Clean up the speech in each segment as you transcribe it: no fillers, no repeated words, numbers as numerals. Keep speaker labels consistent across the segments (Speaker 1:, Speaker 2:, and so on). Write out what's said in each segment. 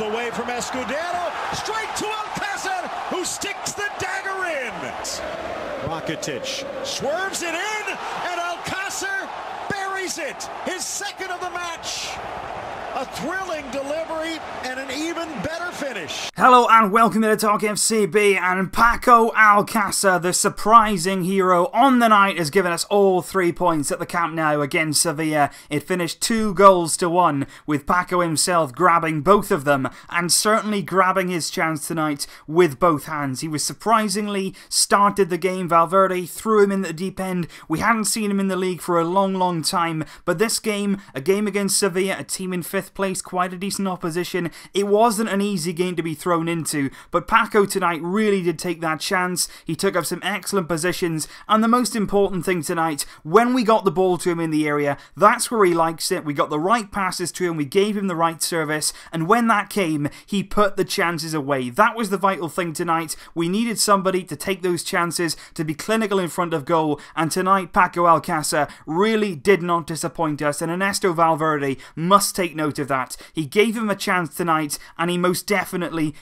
Speaker 1: It's away from Escudero, straight to Alcácer, who sticks the dagger in. Rakitic swerves it in, and Alcácer buries it. His second of the match. A thrilling delivery and an even better finish.
Speaker 2: Hello and welcome to the Talk FCB, and Paco Alcácer, the surprising hero on the night, has given us all 3 points at the Camp Nou against Sevilla. It finished 2-1, with Paco himself grabbing both of them and certainly grabbing his chance tonight with both hands. He was surprisingly started the game. Valverde threw him in the deep end. We hadn't seen him in the league for a long time, but this game, a game against Sevilla, a team in 5th place, quite a decent opposition. It wasn't an easy game to be thrown into, but Paco tonight really did take that chance. He took up some excellent positions, and the most important thing tonight, when we got the ball to him in the area, that's where he likes it. We got the right passes to him, we gave him the right service, and when that came, he put the chances away. That was the vital thing tonight. We needed somebody to take those chances, to be clinical in front of goal, and tonight Paco Alcácer really did not disappoint us, and Ernesto Valverde must take note of that. He gave him a chance tonight, and he most definitely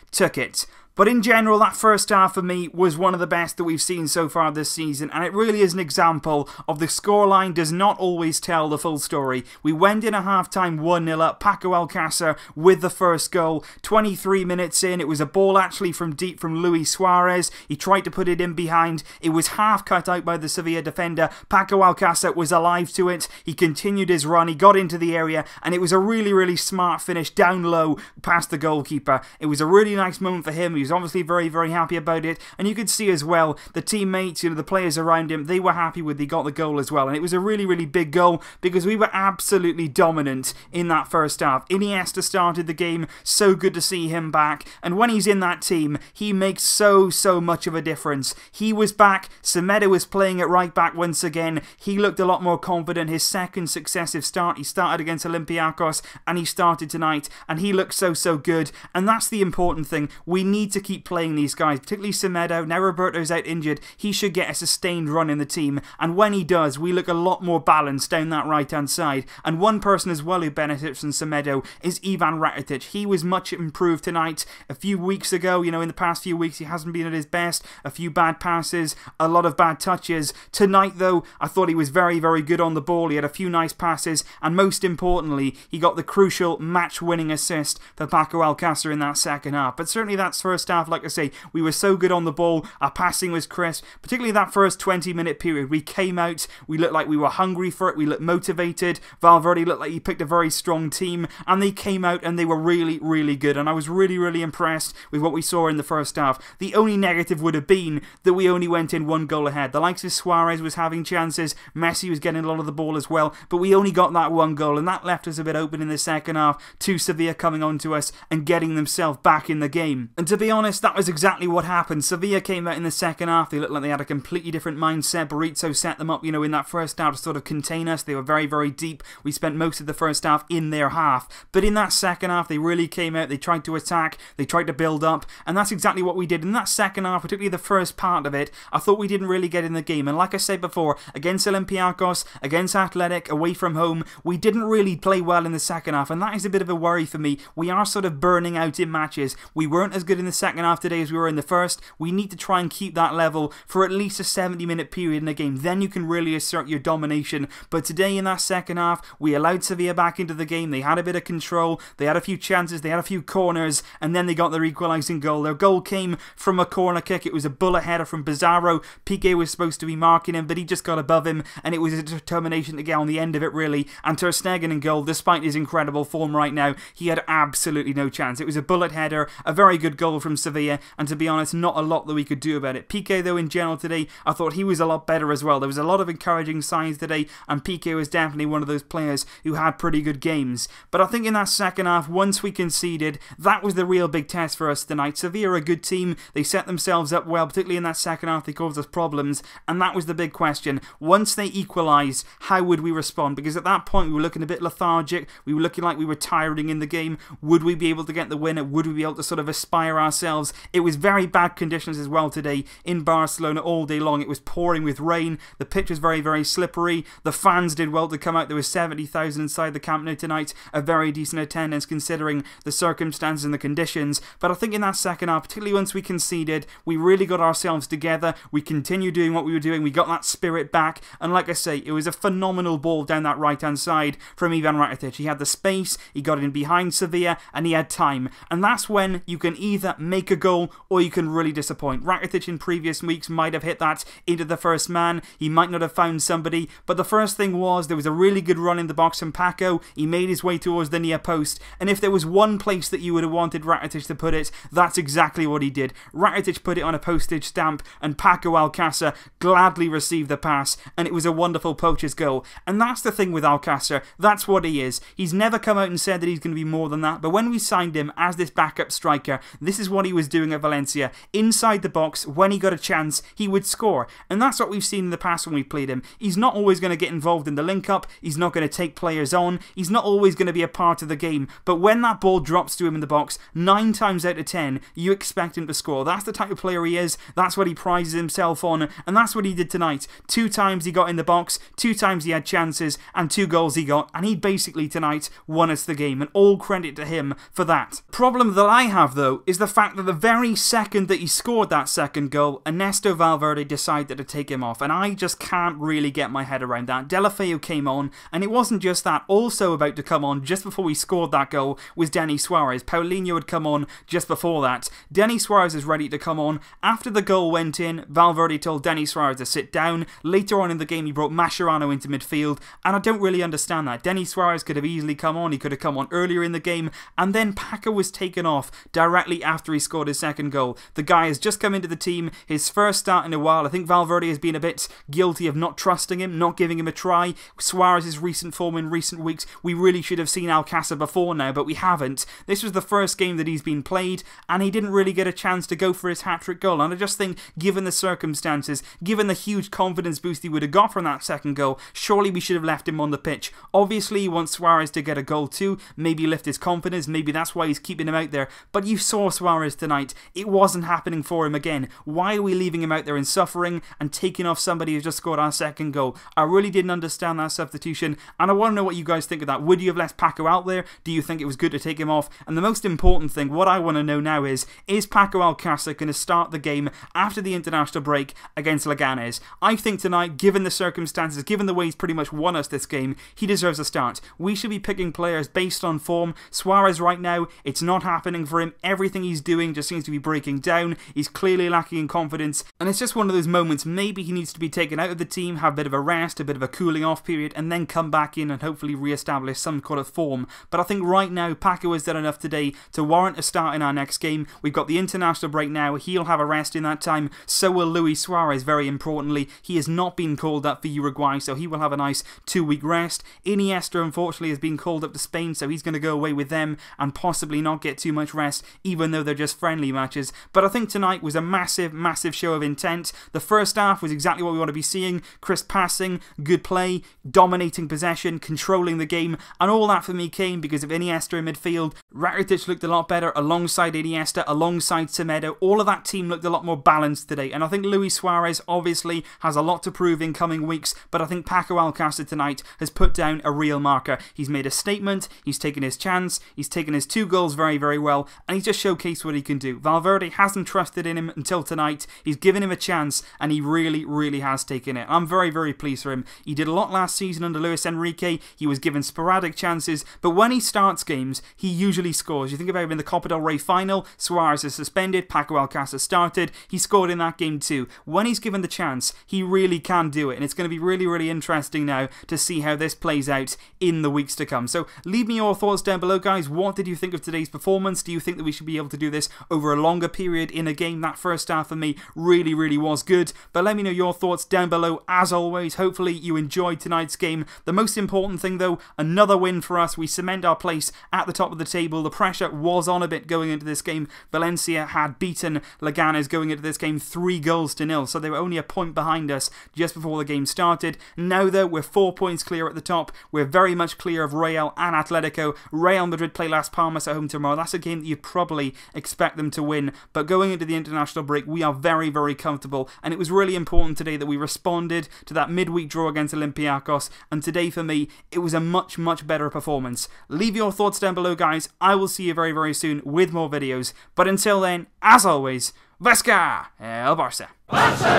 Speaker 2: took it. But in general, that first half for me was one of the best that we've seen so far this season, and it really is an example of the scoreline does not always tell the full story. We went in a half-time 1-0 up, Paco Alcácer with the first goal. 23 minutes in, it was a ball actually from deep from Luis Suarez. He tried to put it in behind. It was half cut out by the Sevilla defender. Paco Alcácer was alive to it. He continued his run. He got into the area, and it was a really smart finish down low past the goalkeeper. It was a really nice moment for him. He was obviously very happy about it, and you could see as well the teammates, the players around him, they were happy with he got the goal as well, and it was a really big goal because we were absolutely dominant in that first half. Iniesta started the game, so good to see him back, and when he's in that team, he makes so much of a difference. He was back, Semedo was playing at right back once again, he looked a lot more confident. His second successive start, he started against Olympiacos, and he started tonight, and he looked so good, and that's the important thing. We need to keep playing these guys, particularly Semedo. Now Roberto's out injured, he should get a sustained run in the team, and when he does, we look a lot more balanced down that right hand side. And one person as well who benefits from Semedo is Ivan Rakitic. He was much improved tonight. A few weeks ago, in the past few weeks, he hasn't been at his best. A few bad passes, a lot of bad touches. Tonight though, I thought he was very good on the ball. He had a few nice passes, and most importantly, he got the crucial match-winning assist for Paco Alcácer in that second half. But certainly that's first half, like I say, we were so good on the ball, our passing was crisp, particularly that first 20-minute period. We came out, we looked like we were hungry for it, we looked motivated. Valverde looked like he picked a very strong team, and they came out and they were really good, and I was really impressed with what we saw in the first half. The only negative would have been that we only went in 1 goal ahead. The likes of Suarez was having chances, Messi was getting a lot of the ball as well, but we only got that 1 goal, and that left us a bit open in the second half to Sevilla coming on to us and getting themselves back in the game. And to be honest, that was exactly what happened. Sevilla came out in the second half, they looked like they had a completely different mindset. Berizzo set them up, in that first half to sort of contain us. They were very deep. We spent most of the first half in their half, but in that second half they really came out, they tried to attack, they tried to build up, and that's exactly what we did. In that second half, particularly the first part of it, I thought we didn't really get in the game, and like I said before, against Olympiacos, against Athletic, away from home, we didn't really play well in the second half, and that is a bit of a worry for me. We are sort of burning out in matches. We weren't as good in the second half today as we were in the first. We need to try and keep that level for at least a 70-minute period in a game. Then you can really assert your domination. But today in that second half, we allowed Sevilla back into the game. They had a bit of control. They had a few chances. They had a few corners. And then they got their equalising goal. Their goal came from a corner kick. It was a bullet header from Pizarro. Piqué was supposed to be marking him, but he just got above him. And it was a determination to get on the end of it, really. And Ter Stegen in goal, despite his incredible form right now, he had absolutely no chance. It was a bullet header. A very good goal from Sevilla. And to be honest, not a lot that we could do about it. Piqué, though, in general today, I thought he was a lot better as well. There was a lot of encouraging signs today, and Piqué was definitely one of those players who had pretty good games. But I think in that second half, once we conceded, that was the real big test for us tonight. Sevilla are a good team. They set themselves up well, particularly in that second half. They caused us problems, and that was the big question. Once they equalised, how would we respond? Because at that point, we were looking a bit lethargic. We were looking like we were tiring in the game. Would we be able to get the winner? Would we be able to sort of aspire ourselves ourselves. It was very bad conditions as well today in Barcelona all day long. It was pouring with rain. The pitch was very, very slippery. The fans did well to come out. There was 70,000 inside the Camp Nou tonight. A very decent attendance considering the circumstances and the conditions. But I think in that second half, particularly once we conceded, we really got ourselves together. We continued doing what we were doing. We got that spirit back. And like I say, it was a phenomenal ball down that right-hand side from Ivan Rakitic. He had the space, he got in behind Sevilla, and he had time. And that's when you can either make a goal or you can really disappoint. Rakitic in previous weeks might have hit that into the first man. He might not have found somebody. But the first thing was, there was a really good run in the box from Paco. He made his way towards the near post. And if there was one place that you would have wanted Rakitic to put it, that's exactly what he did. Rakitic put it on a postage stamp, and Paco Alcácer gladly received the pass, and it was a wonderful poacher's goal. And that's the thing with Alcácer. That's what he is. He's never come out and said that he's going to be more than that, but when we signed him as this backup striker, this is what he was doing at Valencia. Inside the box, when he got a chance, he would score. And that's what we've seen in the past when we played him. He's not always going to get involved in the link-up. He's not going to take players on. He's not always going to be a part of the game. But when that ball drops to him in the box, 9 times out of 10, you expect him to score. That's the type of player he is. That's what he prizes himself on. And that's what he did tonight. 2 times he got in the box, 2 times he had chances, and 2 goals he got. And he basically tonight won us the game. And all credit to him for that. Problem that I have though is the fact that the very second that he scored that second goal, Ernesto Valverde decided to take him off. And I just can't really get my head around that. Deulofeu came on, and it wasn't just that. Also about to come on just before we scored that goal was Denis Suarez. Paulinho had come on just before that. Denis Suarez is ready to come on. After the goal went in, Valverde told Denis Suarez to sit down. Later on in the game, he brought Mascherano into midfield, and I don't really understand that. Denis Suarez could have easily come on. He could have come on earlier in the game, and then Paco was taken off directly after he scored his second goal. The guy has just come into the team, his first start in a while. I think Valverde has been a bit guilty of not trusting him, not giving him a try. Suarez's recent form in recent weeks, we really should have seen Alcácer before now, but we haven't. This was the first game that he's been played, and he didn't really get a chance to go for his hat-trick goal. And I just think, given the circumstances, given the huge confidence boost he would have got from that second goal, surely we should have left him on the pitch. Obviously, he wants Suarez to get a goal too, maybe lift his confidence, maybe that's why he's keeping him out there. But you saw Suarez tonight. It wasn't happening for him again. Why are we leaving him out there in suffering and taking off somebody who's just scored our second goal? I really didn't understand that substitution, and I want to know what you guys think of that. Would you have left Paco out there? Do you think it was good to take him off? And the most important thing, what I want to know now is Paco Alcácer going to start the game after the international break against Leganes? I think tonight, given the circumstances, given the way he's pretty much won us this game, he deserves a start. We should be picking players based on form. Suarez right now, it's not happening for him. Everything he's doing just seems to be breaking down. He's clearly lacking in confidence, and it's just one of those moments. Maybe he needs to be taken out of the team, have a bit of a rest, a bit of a cooling off period, and then come back in and hopefully re-establish some kind of form. But I think right now, Paco has done enough today to warrant a start in our next game. We've got the international break now. He'll have a rest in that time. So will Luis Suarez, very importantly. He has not been called up for Uruguay, so he will have a nice 2-week rest. Iniesta, unfortunately, has been called up to Spain, so he's going to go away with them and possibly not get too much rest, even though they're just friendly matches. But I think tonight was a massive, massive show of intent. The first half was exactly what we want to be seeing. Crisp passing, good play, dominating possession, controlling the game, and all that for me came because of Iniesta in midfield. Rakitic looked a lot better alongside Iniesta, alongside Semedo. All of that team looked a lot more balanced today, and I think Luis Suarez obviously has a lot to prove in coming weeks, but I think Paco Alcácer tonight has put down a real marker. He's made a statement, he's taken his chance, he's taken his 2 goals very, very well, and he's just showcased what he can do. Valverde hasn't trusted in him until tonight. He's given him a chance, and he really, really has taken it. I'm very, very pleased for him. He did a lot last season under Luis Enrique. He was given sporadic chances, but when he starts games, he usually scores. You think about him in the Copa del Rey final, Suarez is suspended, Paco Alcácer started, he scored in that game too. When he's given the chance, he really can do it, and it's going to be really, really interesting now to see how this plays out in the weeks to come. So leave me your thoughts down below, guys. What did you think of today's performance? Do you think that we should be able to do this over a longer period in a game? That first half for me really, really was good, but let me know your thoughts down below. As always, hopefully you enjoyed tonight's game. The most important thing though, another win for us. We cement our place at the top of the table. The pressure was on a bit going into this game. Valencia had beaten Leganes going into this game 3-0, so they were only a point behind us just before the game started. Now though, we're 4 points clear at the top. We're very much clear of Real and Atletico. Real Madrid play Las Palmas at home tomorrow. That's a game that you'd probably expect them to win, but going into the international break, we are very, very comfortable, and it was really important today that we responded to that midweek draw against Olympiacos, and today for me, it was a much, much better performance. Leave your thoughts down below, guys. I will see you very, very soon with more videos, but until then, as always, Vasca el Barça!
Speaker 3: Barça!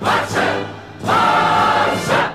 Speaker 3: Barça! Barça!